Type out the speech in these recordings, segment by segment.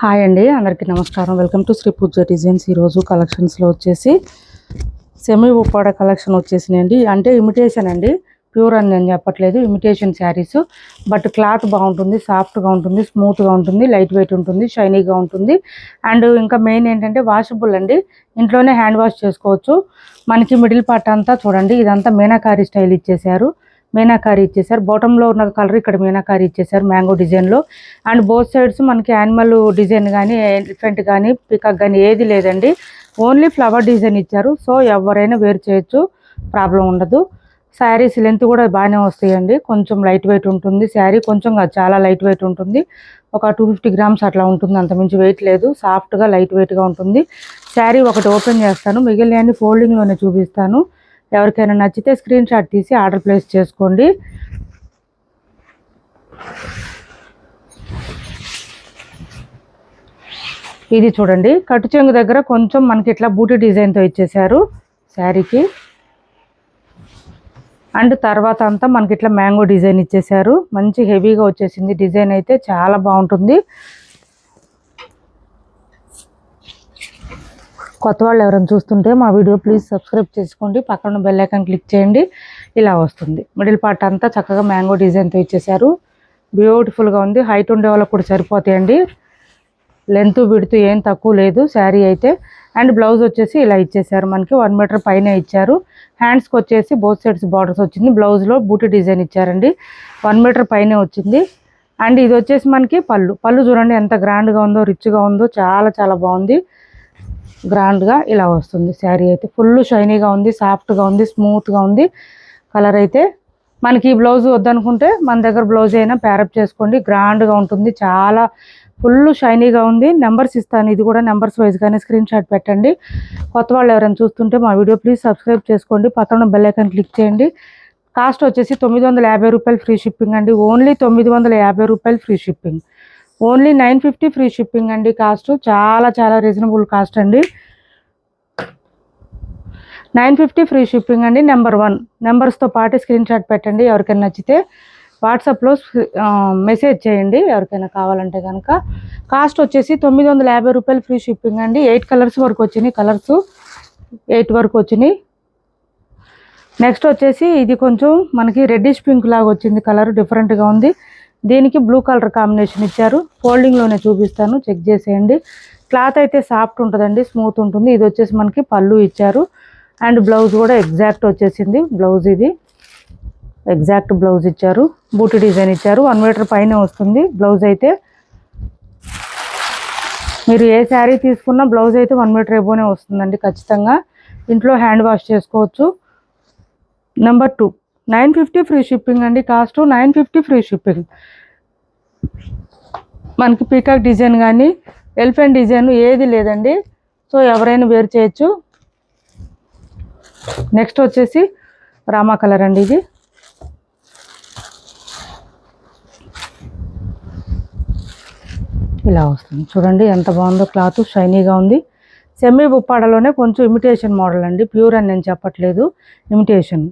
Hi అండి, అందరికీ నమస్కారం. Welcome to Shri Pooja designs. ఈరోజు కలెక్షన్స్లో వచ్చేసి సెమీ ఉప్పాడ కలెక్షన్ వచ్చేసినాయండి. అంటే ఇమిటేషన్ అండి, ప్యూర్ అని నేను చెప్పట్లేదు. ఇమిటేషన్ శారీస్, బట్ క్లాత్ బాగుంటుంది, సాఫ్ట్గా ఉంటుంది, స్మూత్గా ఉంటుంది, లైట్ వెయిట్ ఉంటుంది, షైనీగా ఉంటుంది. అండ్ ఇంకా మెయిన్ ఏంటంటే వాషబుల్ అండి, ఇంట్లోనే హ్యాండ్ వాష్ చేసుకోవచ్చు. మనకి మిడిల్ పార్ట్ అంతా చూడండి, ఇదంతా మీనాకారి స్టైల్ ఇచ్చేసారు. మీనాకారి ఇచ్చేసారు. బాటంలో ఉన్న కలర్ ఇక్కడ మీనాకారి ఇచ్చేసారు మ్యాంగో డిజైన్లో. అండ్ బోత్ సైడ్స్ మనకి యానిమల్ డిజైన్ కానీ, ఎలిఫెంట్ కానీ, పికాక్ కానీ ఏది లేదండి, ఓన్లీ ఫ్లవర్ డిజైన్ ఇచ్చారు. సో ఎవరైనా వేర్ చేయొచ్చు, ప్రాబ్లం ఉండదు. శారీస్ లెంత్ కూడా బాగానే వస్తాయండి. కొంచెం లైట్ వెయిట్ ఉంటుంది శారీ, కొంచెం చాలా లైట్ వెయిట్ ఉంటుంది. ఒక 250 గ్రామ్స్ అట్లా ఉంటుంది, అంతమించి వెయిట్ లేదు. సాఫ్ట్గా లైట్ వెయిట్గా ఉంటుంది. శారీ ఒకటి ఓపెన్ చేస్తాను, మిగిలిన ఫోల్డింగ్లోనే చూపిస్తాను. ఎవరికైనా నచ్చితే స్క్రీన్ షాట్ తీసి ఆర్డర్ ప్లేస్ చేసుకోండి. ఇది చూడండి, కట్టు చెంగు దగ్గర కొంచెం మనకి ఇట్లా బూటీ డిజైన్తో ఇచ్చేసారు శారీకి. అండ్ తర్వాత అంతా మనకి ఇట్లా మ్యాంగో డిజైన్ ఇచ్చేసారు. మంచి హెవీగా వచ్చేసింది డిజైన్, అయితే చాలా బాగుంటుంది. కొత్త వాళ్ళు ఎవరైనా చూస్తుంటే మా వీడియో ప్లీజ్ సబ్స్క్రైబ్ చేసుకోండి, పక్కన బెల్ ఐకాన్ క్లిక్ చేయండి. ఇలా వస్తుంది. మిడిల్ పార్ట్ అంతా చక్కగా మ్యాంగో డిజైన్తో ఇచ్చేసారు. బ్యూటిఫుల్గా ఉంది. హైట్ ఉండే వాళ్ళకు కూడా సరిపోతాయండి, లెంత్ విడుతూ ఏం తక్కువ లేదు శారీ అయితే. అండ్ బ్లౌజ్ వచ్చేసి ఇలా ఇచ్చేసారు, మనకి 1 మీటర్ పైన ఇచ్చారు. హ్యాండ్స్కి వచ్చేసి బోత్ సైడ్స్ బార్డర్స్ వచ్చింది. బ్లౌజ్లో బూటీ డిజైన్ ఇచ్చారండి, 1 మీటర్ పైనే వచ్చింది. అండ్ ఇది వచ్చేసి మనకి పళ్ళు చూడండి ఎంత గ్రాండ్గా ఉందో, రిచ్గా ఉందో, చాలా చాలా బాగుంది. గ్రాండ్గా ఇలా వస్తుంది శారీ అయితే. ఫుల్ షైనీగా ఉంది, సాఫ్ట్గా ఉంది, స్మూత్గా ఉంది. కలర్ అయితే మనకి ఈ బ్లౌజ్ వద్దనుకుంటే మన దగ్గర బ్లౌజ్ అయినా ప్యారప్ చేసుకోండి, గ్రాండ్గా ఉంటుంది. చాలా ఫుల్ షైనీగా ఉంది. నెంబర్స్ ఇస్తాను, ఇది కూడా నెంబర్స్ వైజ్గానే స్క్రీన్ షాట్ పెట్టండి. కొత్త వాళ్ళు ఎవరైనా చూస్తుంటే మా వీడియో ప్లీజ్ సబ్స్క్రైబ్ చేసుకోండి, పక్కన బెల్ ఐకాన్ క్లిక్ చేయండి. కాస్ట్ వచ్చేసి 950 రూపాయలు ఫ్రీ షిప్పింగ్ అండి. ఓన్లీ 950 రూపాయలు free shipping. Only 950 free shipping అండి. కాస్ట్ చాలా చాలా రీజనబుల్ కాస్ట్ అండి. 950 ఫ్రీ షిప్పింగ్ అండి. నెంబర్ 1 నెంబర్స్తో పాటు స్క్రీన్ షాట్ పెట్టండి. ఎవరికైనా నచ్చితే వాట్సాప్లో మెసేజ్ చేయండి, ఎవరికైనా కావాలంటే కనుక. కాస్ట్ వచ్చేసి 950 రూపాయలు ఫ్రీ షిప్పింగ్ అండి. 8 కలర్స్ వరకు వచ్చినాయి, కలర్స్ 8 వరకు వచ్చినాయి. నెక్స్ట్ వచ్చేసి ఇది కొంచెం మనకి రెడ్డిష్ పింక్ లాగా వచ్చింది, కలర్ డిఫరెంట్గా ఉంది. దీనికి బ్లూ కలర్ కాంబినేషన్ ఇచ్చారు. ఫోల్డింగ్లోనే చూపిస్తాను, చెక్ చేసేయండి. క్లాత్ అయితే సాఫ్ట్ ఉంటుందండి, స్మూత్ ఉంటుంది. ఇది వచ్చేసి మనకి పళ్ళు ఇచ్చారు. అండ్ బ్లౌజ్ కూడా ఎగ్జాక్ట్ వచ్చేసింది. బ్లౌజ్ ఇది ఎగ్జాక్ట్ బ్లౌజ్ ఇచ్చారు, బూటీ డిజైన్ ఇచ్చారు. 1 మీటర్ పైన వస్తుంది బ్లౌజ్ అయితే. మీరు ఏ శారీ తీసుకున్నా బ్లౌజ్ అయితే 1 మీటర్ ఎబోనే వస్తుందండి ఖచ్చితంగా. ఇంట్లో హ్యాండ్ వాష్ చేసుకోవచ్చు. నెంబర్ 2 950 ఫ్రీ షిప్పింగ్ అండి. Cost 950 free shipping. మనకి పీకాక్ డిజైన్ కానీ, ఎలిఫెంట్ డిజైన్ ఏది లేదండి. సో ఎవరైనా వేర్ చేయొచ్చు. నెక్స్ట్ వచ్చేసి రామా కలర్ అండి. ఇది ఇలా వస్తుంది చూడండి, ఎంత బాగుందో. క్లాత్ షైనీగా ఉంది. సెమీ ఉప్పాడలోనే కొంచెం ఇమిటేషన్ మోడల్ అండి, ప్యూర్ అని నేను చెప్పట్లేదు, ఇమిటేషన్.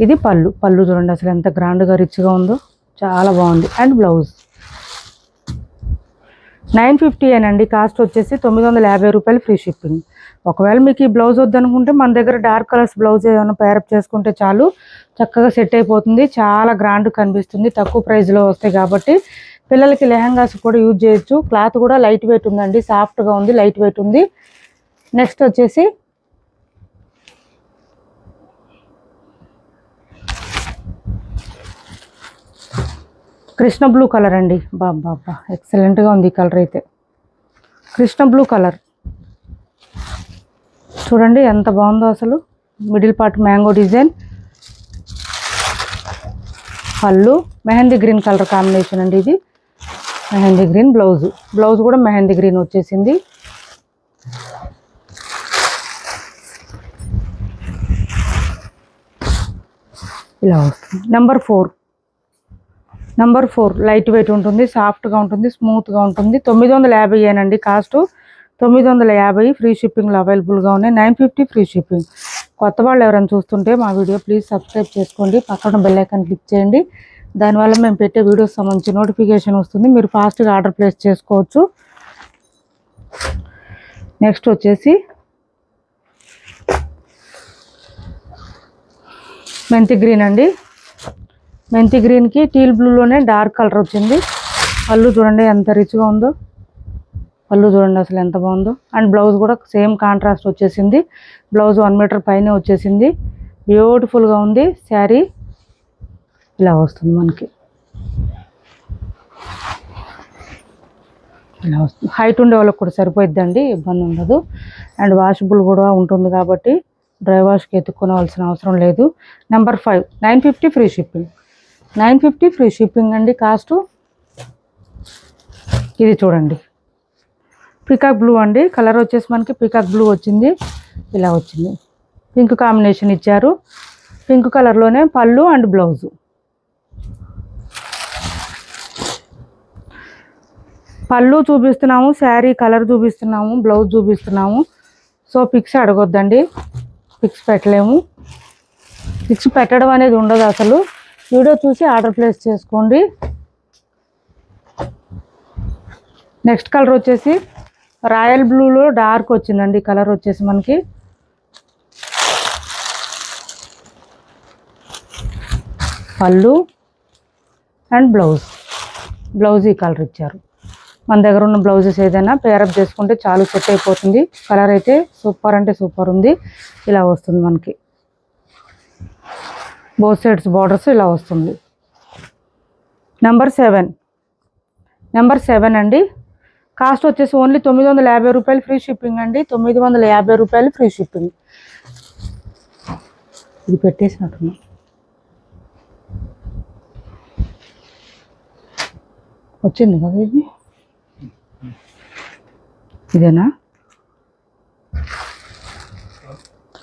ఇది పళ్ళు చూడండి అసలు ఎంత గ్రాండ్గా రిచ్గా ఉందో, చాలా బాగుంది. అండ్ బ్లౌజ్ 950 అండి. కాస్ట్ వచ్చేసి 950 రూపాయలు ఫ్రీ షిప్పింగ్. ఒకవేళ మీకు ఈ బ్లౌజ్ వద్దనుకుంటే మన దగ్గర డార్క్ కలర్స్ బ్లౌజ్ ఏమైనా పేరప్ చేసుకుంటే చాలు, చక్కగా సెట్ అయిపోతుంది. చాలా గ్రాండ్ కనిపిస్తుంది, తక్కువ ప్రైస్లో వస్తాయి కాబట్టి. పిల్లలకి లెహంగాస్ కూడా యూజ్ చేయొచ్చు. క్లాత్ కూడా లైట్ వెయిట్ ఉందండి, సాఫ్ట్గా ఉంది, లైట్ వెయిట్ ఉంది. నెక్స్ట్ వచ్చేసి కృష్ణ బ్లూ కలర్ అండి. బాబా ఎక్సలెంట్గా ఉంది ఈ కలర్ అయితే. కృష్ణ బ్లూ కలర్ చూడండి ఎంత బాగుందో అసలు. మిడిల్ పార్ట్ మ్యాంగో డిజైన్, పళ్ళు మెహందీ గ్రీన్ కలర్ కాంబినేషన్ అండి. ఇది మెహందీ గ్రీన్. బ్లౌజ్ కూడా మెహందీ గ్రీన్ వచ్చేసింది. ఇలా వస్తుంది. నెంబర్ 4 లైట్ వెయిట్ ఉంటుంది, సాఫ్ట్గా ఉంటుంది, స్మూత్గా ఉంటుంది. 950 అండి. కాస్ట్ 950 ఫ్రీ షిప్పింగ్లో అవైలబుల్గా ఉన్నాయి. 950 ఫ్రీ షిప్పింగ్. కొత్త వాళ్ళు ఎవరైనా చూస్తుంటే మా వీడియో ప్లీజ్ సబ్స్క్రైబ్ చేసుకోండి, పక్కన బెల్ ఐకాన్ క్లిక్ చేయండి. దానివల్ల మేము పెట్టే వీడియోస్ సంబంధించి నోటిఫికేషన్ వస్తుంది, మీరు ఫాస్ట్గా ఆర్డర్ ప్లేస్ చేసుకోవచ్చు. నెక్స్ట్ వచ్చేసి మెంతి గ్రీన్ అండి. మెంతి గ్రీన్కి టీల్ బ్లూలోనే డార్క్ కలర్ వచ్చింది. పళ్ళు చూడండి ఎంత రిచ్గా ఉందో, పళ్ళు చూడండి అసలు ఎంత బాగుందో. అండ్ బ్లౌజ్ కూడా సేమ్ కాంట్రాస్ట్ వచ్చేసింది. బ్లౌజ్ 1 మీటర్ పైనే వచ్చేసింది. బ్యూటిఫుల్గా ఉంది శారీ. ఇలా వస్తుంది మనకి, ఇలా వస్తుంది. హైట్ ఉండే వాళ్ళకి కూడా సరిపోయిద్దండి, ఇబ్బంది ఉండదు. అండ్ వాషబుల్ కూడా ఉంటుంది కాబట్టి డ్రై వాష్కి ఎత్తుక్కోవాల్సిన అవసరం లేదు. Number 5 950 free shipping. 950 free shipping అండి కాస్ట్. ఇది చూడండి పీకాక్ బ్లూ అండి. కలర్ వచ్చేసి మనకి పీకాక్ బ్లూ వచ్చింది. ఇలా వచ్చింది. పింక్ కాంబినేషన్ ఇచ్చారు. పింక్ కలర్లోనే పళ్ళు అండ్ బ్లౌజు. పళ్ళు చూపిస్తున్నాము, శారీ కలర్ చూపిస్తున్నాము, బ్లౌజ్ చూపిస్తున్నాము. సో పిక్స్ అడగొద్దండి, పిక్స్ పెట్టలేము. పిక్స్ పెట్టడం అనేది ఉండదు అసలు. వీడియో చూసి ఆర్డర్ ప్లేస్ చేసుకోండి. నెక్స్ట్ కలర్ వచ్చేసి రాయల్ బ్లూలో డార్క్ వచ్చిందండి. కలర్ వచ్చేసి మనకి పళ్ళు అండ్ బ్లౌజ్ ఈ కలర్ ఇచ్చారు. మన దగ్గర ఉన్న బ్లౌజెస్ ఏదైనా పేరప్ చేసుకుంటే చాలు, సెట్ అయిపోతుంది. కలర్ అయితే సూపర్ అంటే సూపర్ ఉంది. ఇలా వస్తుంది మనకి, బోత్ సైడ్స్ బార్డర్స్ ఇలా వస్తుంది. నెంబర్ 7 అండి. కాస్ట్ వచ్చేసి ఓన్లీ 950 రూపాయలు ఫ్రీ షిప్పింగ్ అండి. 950 రూపాయలు ఫ్రీ షిప్పింగ్. ఇది పెట్టేసినట్టున్నా, వచ్చింది కదా ఇది, ఇదేనా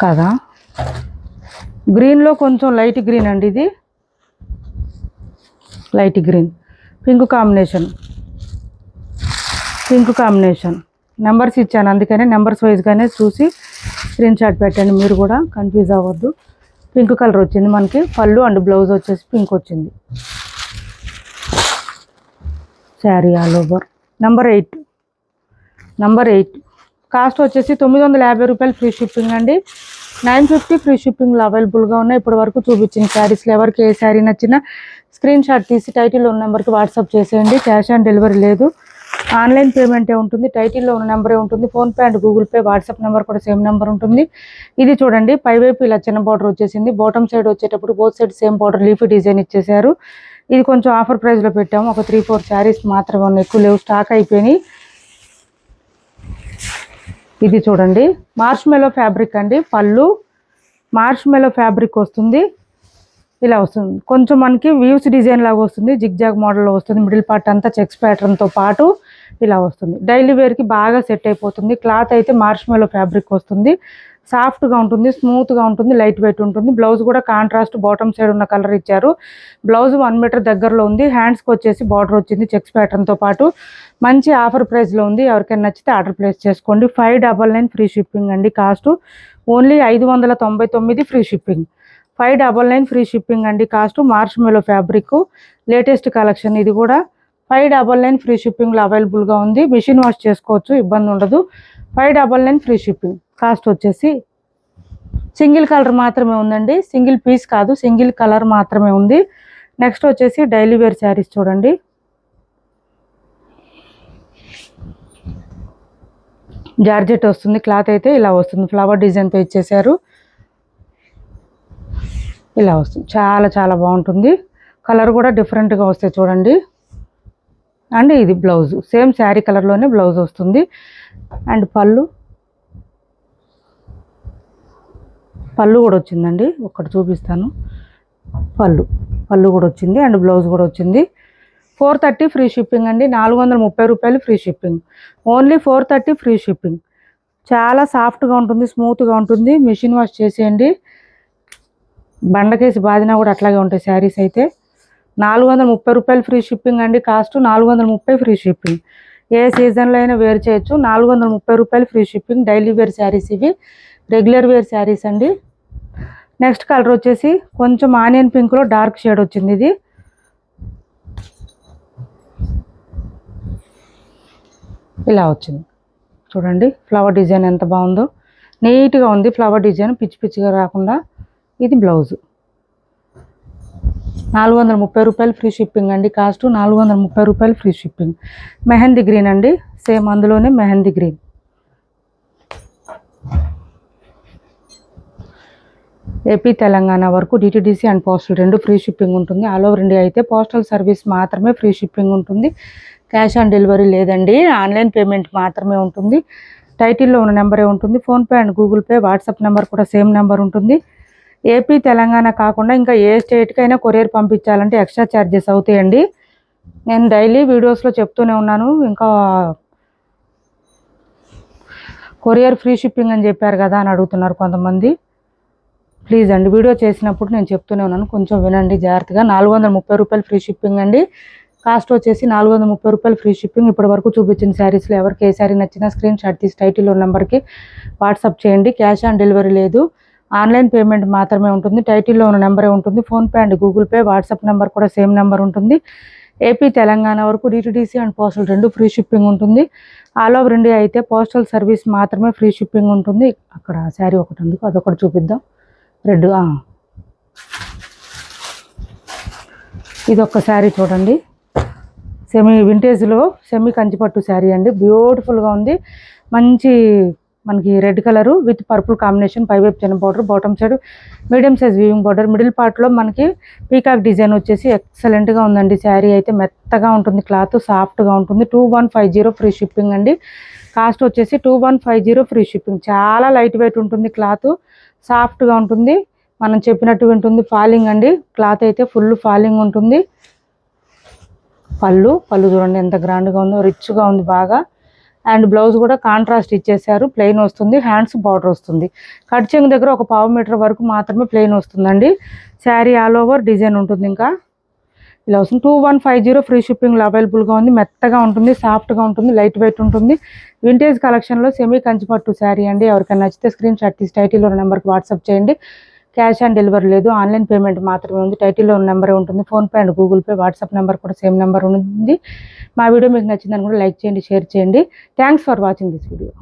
కదా? గ్రీన్లో కొంచెం లైట్ గ్రీన్ అండి. ఇది light green, pink combination. Numbers ఇచ్చాను, అందుకనే నెంబర్స్ వైజ్గానే చూసి స్క్రీన్ షాట్ పెట్టండి. మీరు కూడా కన్ఫ్యూజ్ అవ్వద్దు. పింక్ కలర్ వచ్చింది మనకి. పళ్ళు అండ్ బ్లౌజ్ వచ్చేసి పింక్ వచ్చింది. Sari all over. Number 8 cost వచ్చేసి 950 రూపాయలు ఫ్రీ షిప్పింగ్ అండి. 950 ఫ్రీ షిప్పింగ్లో అవైలబుల్గా ఉన్నాయి. ఇప్పటి వరకు చూపించిన శారీస్లో ఎవరికి ఏ శారీ నచ్చినా స్క్రీన్ షాట్ తీసి టైటిల్లో ఉన్న నెంబర్కి వాట్సాప్ చేసేయండి. క్యాష్ ఆన్ డెలివరీ లేదు, ఆన్లైన్ పేమెంటే ఉంటుంది. టైటిల్లో ఉన్న నెంబరే ఉంటుంది. PhonePe and Google pay, WhatsApp number కూడా సేమ్ నెంబర్ ఉంటుంది. ఇది చూడండి పైవైపు ఇలా చిన్న బార్డర్ వచ్చేసింది. బాటమ్ సైడ్ వచ్చేటప్పుడు both side same border leafy design ఇచ్చేసారు. ఇది కొంచెం ఆఫర్ ప్రైస్లో పెట్టాము. ఒక 3-4 శారీస్ మాత్రమే ఉన్నాయి, ఎక్కువ లేవు, స్టాక్ అయిపోయినాయి. ఇది చూడండి మార్ష్ మెలో ఫ్యాబ్రిక్ అండి. పళ్ళు మార్ష్ మెలో ఫ్యాబ్రిక్ వస్తుంది. ఇలా వస్తుంది. కొంచెం మనకి వీవ్స్ డిజైన్ లాగా వస్తుంది, జిగ్జాగ్ మోడల్లో వస్తుంది. మిడిల్ పార్ట్ అంతా చెక్స్ ప్యాటర్న్తో పాటు ఇలా వస్తుంది. డైలీ వేర్కి బాగా సెట్ అయిపోతుంది. క్లాత్ అయితే మార్ష్ మెలో ఫ్యాబ్రిక్ వస్తుంది. సాఫ్ట్గా ఉంటుంది, స్మూత్గా ఉంటుంది, లైట్ వెయిట్ ఉంటుంది. బ్లౌజ్ కూడా కాంట్రాస్ట్ బాటమ్ సైడ్ ఉన్న కలర్ ఇచ్చారు. బ్లౌజ్ 1 మీటర్ దగ్గరలో ఉంది. హ్యాండ్స్కి వచ్చేసి బార్డర్ వచ్చింది చెక్స్ ప్యాటర్న్తో పాటు. మంచి ఆఫర్ ప్రైస్లో ఉంది. ఎవరికైనా నచ్చితే ఆర్డర్ ప్లేస్ చేసుకోండి. 599 ఫ్రీ షిప్పింగ్ అండి. Cost only 599 free shipping. 599 free shipping అండి. Cost marshmallow fabric latest collection. ఇది కూడా 599 ఫ్రీ షిప్పింగ్లో అవైలబుల్గా ఉంది. మిషన్ వాష్ చేసుకోవచ్చు, ఇబ్బంది ఉండదు. 599 ఫ్రీ షిప్పింగ్. కాస్ట్ వచ్చేసి సింగిల్ కలర్ మాత్రమే ఉందండి, సింగిల్ పీస్ కాదు, సింగిల్ కలర్ మాత్రమే ఉంది. నెక్స్ట్ వచ్చేసి డైలీ వేర్ శారీస్ చూడండి. జార్జెట్ వస్తుంది. క్లాత్ అయితే ఇలా వస్తుంది, ఫ్లవర్ డిజైన్తో ఇచ్చేసారు. ఇలా వస్తుంది, చాలా చాలా బాగుంటుంది. కలర్ కూడా డిఫరెంట్గా వస్తాయి చూడండి. అండ్ ఇది బ్లౌజ్ సేమ్ శారీ కలర్లోనే బ్లౌజ్ వస్తుంది. అండ్ పళ్ళు కూడా వచ్చిందండి, ఒకటి చూపిస్తాను. పళ్ళు కూడా వచ్చింది అండ్ బ్లౌజ్ కూడా వచ్చింది. 430 ఫ్రీ షిప్పింగ్ అండి. 430 రూపాయలు free shipping. Only 430 free shipping. చాలా సాఫ్ట్గా ఉంటుంది, స్మూత్గా ఉంటుంది. మిషన్ వాష్ చేసేయండి, బండకేసి బాదినా కూడా అట్లాగే ఉంటాయి శారీస్ అయితే. 430 రూపాయలు ఫ్రీ షిప్పింగ్ అండి. Cost 430 free shipping. ఏ సీజన్లో అయినా వేర్ చేయొచ్చు. 430 రూపాయలు free shipping. Daily wear saris ఇవి, రెగ్యులర్ వేర్ శారీస్ అండి. నెక్స్ట్ కలర్ వచ్చేసి కొంచెం ఆనియన్ పింక్లో డార్క్ షేడ్ వచ్చింది. ఇది ఇలా వచ్చింది. చూడండి ఫ్లవర్ డిజైన్ ఎంత బాగుందో, నీట్గా ఉంది ఫ్లవర్ డిజైన్, పిచ్చి పిచ్చిగా రాకుండా. ఇది బ్లౌజు 430 రూపాయలు ఫ్రీ షిప్పింగ్ అండి. కాస్ట్ 430 రూపాయలు ఫ్రీ షిప్పింగ్. మెహందీ గ్రీన్ అండి, సేమ్ అందులోనే మెహందీ గ్రీన్. ఏపీ తెలంగాణ వరకు DTDC and postal 2 free shipping ఉంటుంది. ఆల్ ఓవర్ ఇండియా అయితే పోస్టల్ సర్వీస్ మాత్రమే ఫ్రీ షిప్పింగ్ ఉంటుంది. క్యాష్ ఆన్ డెలివరీ లేదండి, ఆన్లైన్ పేమెంట్ మాత్రమే ఉంటుంది. టైటిల్లో ఉన్న నెంబరే ఉంటుంది. PhonePe and Google pay, WhatsApp number కూడా సేమ్ నెంబర్ ఉంటుంది. ఏపీ తెలంగాణ కాకుండా ఇంకా ఏ స్టేట్కైనా కొరియర్ పంపించాలంటే ఎక్స్ట్రా ఛార్జెస్ అవుతాయండి. నేను డైలీ వీడియోస్లో చెప్తూనే ఉన్నాను. ఇంకా కొరియర్ ఫ్రీ షిప్పింగ్ అని చెప్పారు కదా అని అడుగుతున్నారు కొంతమంది. ప్లీజ్ అండి, వీడియో చేసినప్పుడు నేను చెప్తూనే ఉన్నాను, కొంచెం వినండి జాగ్రత్తగా. 430 రూపాయలు ఫ్రీ షిప్పింగ్ అండి. కాస్ట్ వచ్చేసి 430 రూపాయలు ఫ్రీ షిప్పింగ్. ఇప్పటి వరకు చూపించిన శారీస్లో ఎవరికి ఏ శారీ నచ్చినా స్క్రీన్ షాట్ తీసి టైటిల్లో నెంబర్కి వాట్సాప్ చేయండి. క్యాష్ ఆన్ డెలివరీ లేదు, ఆన్లైన్ పేమెంట్ మాత్రమే ఉంటుంది. టైటిల్లో ఉన్న నెంబరే ఉంటుంది. PhonePe and Google pay, WhatsApp number కూడా సేమ్ నెంబర్ ఉంటుంది. ఏపీ తెలంగాణ వరకు DTDC and postal 2 free shipping ఉంటుంది. ఆల్ ఓవర్ ఇండియా అయితే పోస్టల్ సర్వీస్ మాత్రమే ఫ్రీ షిప్పింగ్ ఉంటుంది. అక్కడ శారీ ఒకటి ఉంది, అదొకటి చూపిద్దాం. రెడ్, ఇది ఒక్క శారీ చూడండి, సెమీ వింటేజ్లో సెమీ కంచిపట్టు శారీ అండి. బ్యూటిఫుల్గా ఉంది. మంచి మనకి red colour with purple combination, పైవైపు చిన్న border, bottom side medium size weaving border, middle పార్ట్లో మనకి పీకాక్ డిజైన్ వచ్చేసి ఎక్సలెంట్గా ఉందండి. శారీ అయితే మెత్తగా ఉంటుంది, క్లాత్ సాఫ్ట్గా ఉంటుంది. 2150 ఫ్రీ షిప్పింగ్ అండి. కాస్ట్ వచ్చేసి 2150 ఫ్రీ షిప్పింగ్. చాలా లైట్ వెయిట్ ఉంటుంది, క్లాత్ సాఫ్ట్గా ఉంటుంది, మనం చెప్పినట్టు ఉంటుంది. ఫాలింగ్ అండి, క్లాత్ అయితే ఫుల్ ఫాలింగ్ ఉంటుంది. పళ్ళు చూడండి ఎంత గ్రాండ్గా ఉందో, రిచ్గా ఉంది బాగా. అండ్ బ్లౌజ్ కూడా కాంట్రాస్ట్ ఇచ్చేసారు, ప్లెయిన్ వస్తుంది. హ్యాండ్స్ బార్డర్ వస్తుంది. కట్ చెంగు దగ్గర ఒక 1/2 మీటర్ వరకు మాత్రమే ప్లెయిన్ వస్తుందండి. శారీ ఆల్ ఓవర్ డిజైన్ ఉంటుంది. ఇంకా ఇలా వస్తుంది. 2150 ఫ్రీ షిప్పింగ్లో అవైలబుల్గా ఉంది. మెత్తగా ఉంటుంది, సాఫ్ట్గా ఉంటుంది, లైట్ వెయిట్ ఉంటుంది. వింటేజ్ కలెక్షన్లో సెమీ కంచిపట్టు శారీ అండి. ఎవరికైనా నచ్చితే స్క్రీన్ షాట్ తీసి టైటిల్లో నెంబర్కి వాట్సాప్ చేయండి. క్యాష్ ఆన్ డెలివరీ లేదు, ఆన్లైన్ పేమెంట్ మాత్రమే ఉంది. టైటిల్లో ఉన్న నెంబరే ఉంటుంది. PhonePe and Google pay, WhatsApp number కూడా సేమ్ నెంబర్ ఉంది. మా వీడియో మీకు నచ్చిందని కూడా లైక్ చేయండి, షేర్ చేయండి. Thanks for watching this video.